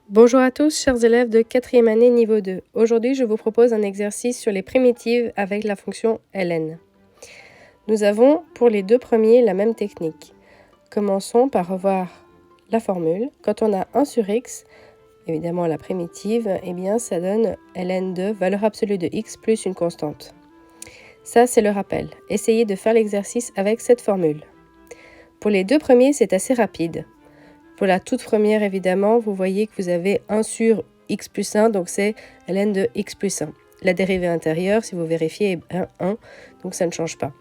Bonjour à tous, chers élèves de 4e année niveau 2. Aujourd'hui, je vous propose un exercice sur les primitives avec la fonction ln. Nous avons pour les deux premiers la même technique. Commençons par revoir la formule. Quand on a 1 sur x, évidemment la primitive, eh bien ça donne ln de valeur absolue de x plus une constante. Ça, c'est le rappel. Essayez de faire l'exercice avec cette formule. Pour les deux premiers, c'est assez rapide. Pour la toute première, évidemment, vous voyez que vous avez 1 sur x plus 1, donc c'est ln de x plus 1. La dérivée intérieure, si vous vérifiez, est 1, donc ça ne change pas.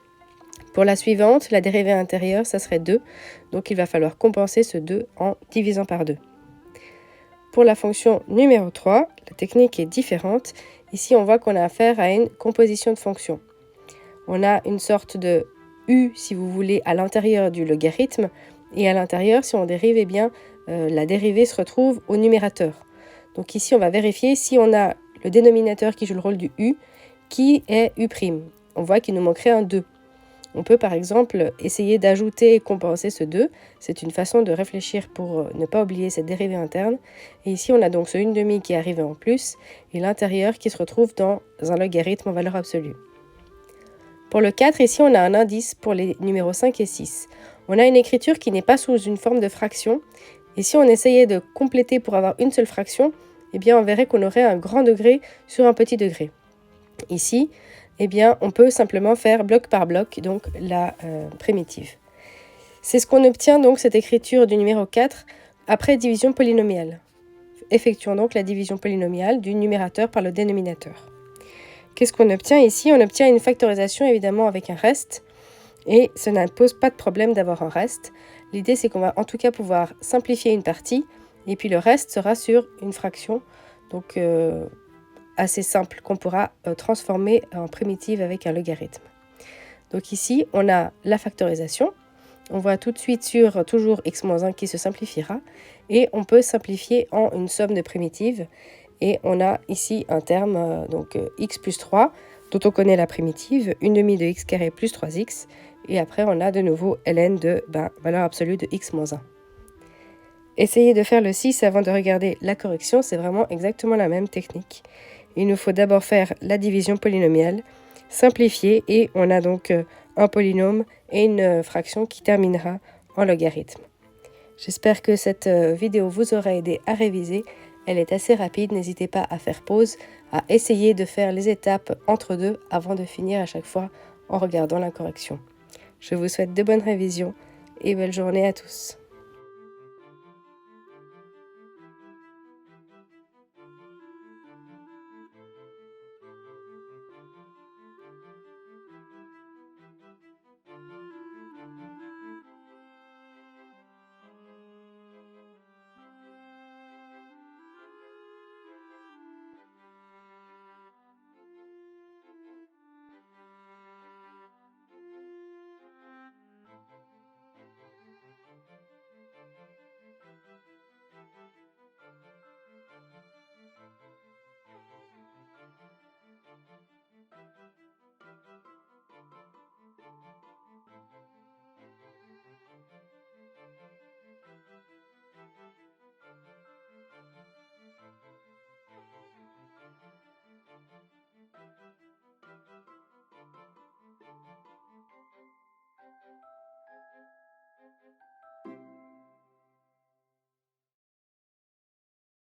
Pour la suivante, la dérivée intérieure, ça serait 2, donc il va falloir compenser ce 2 en divisant par 2. Pour la fonction numéro 3, la technique est différente. Ici, on voit qu'on a affaire à une composition de fonctions. On a une sorte de u, si vous voulez, à l'intérieur du logarithme, et à l'intérieur, si on dérive, eh bien, la dérivée se retrouve au numérateur. Donc ici, on va vérifier si on a le dénominateur qui joue le rôle du u, qui est u'. On voit qu'il nous manquerait un 2. On peut par exemple essayer d'ajouter et compenser ce 2. C'est une façon de réfléchir pour ne pas oublier cette dérivée interne. Et ici, on a donc ce 1/2 qui est arrivé en plus, et l'intérieur qui se retrouve dans un logarithme en valeur absolue. Pour le 4, ici, on a un indice pour les numéros 5 et 6. On a une écriture qui n'est pas sous une forme de fraction. Et si on essayait de compléter pour avoir une seule fraction, eh bien, on verrait qu'on aurait un grand degré sur un petit degré. Ici, eh bien, on peut simplement faire bloc par bloc, donc la primitive. C'est ce qu'on obtient, donc, cette écriture du numéro 4 après division polynomiale. Effectuons donc la division polynomiale du numérateur par le dénominateur. Qu'est-ce qu'on obtient ici? On obtient une factorisation évidemment avec un reste, et ça n'impose pas de problème d'avoir un reste. L'idée, c'est qu'on va en tout cas pouvoir simplifier une partie, et puis le reste sera sur une fraction, donc assez simple, qu'on pourra transformer en primitive avec un logarithme. Donc ici, on a la factorisation. On voit tout de suite sur toujours x-1 qui se simplifiera, et on peut simplifier en une somme de primitives. Et on a ici un terme, x plus 3, dont on connaît la primitive, 1/2 de x carré plus 3x. Et après, on a de nouveau ln de valeur absolue de x-1. Essayez de faire le 6 avant de regarder la correction, c'est vraiment exactement la même technique. Il nous faut d'abord faire la division polynomiale, simplifier, et on a donc un polynôme et une fraction qui terminera en logarithme. J'espère que cette vidéo vous aura aidé à réviser. Elle est assez rapide, n'hésitez pas à faire pause, à essayer de faire les étapes entre deux avant de finir à chaque fois en regardant la correction. Je vous souhaite de bonnes révisions et belle journée à tous.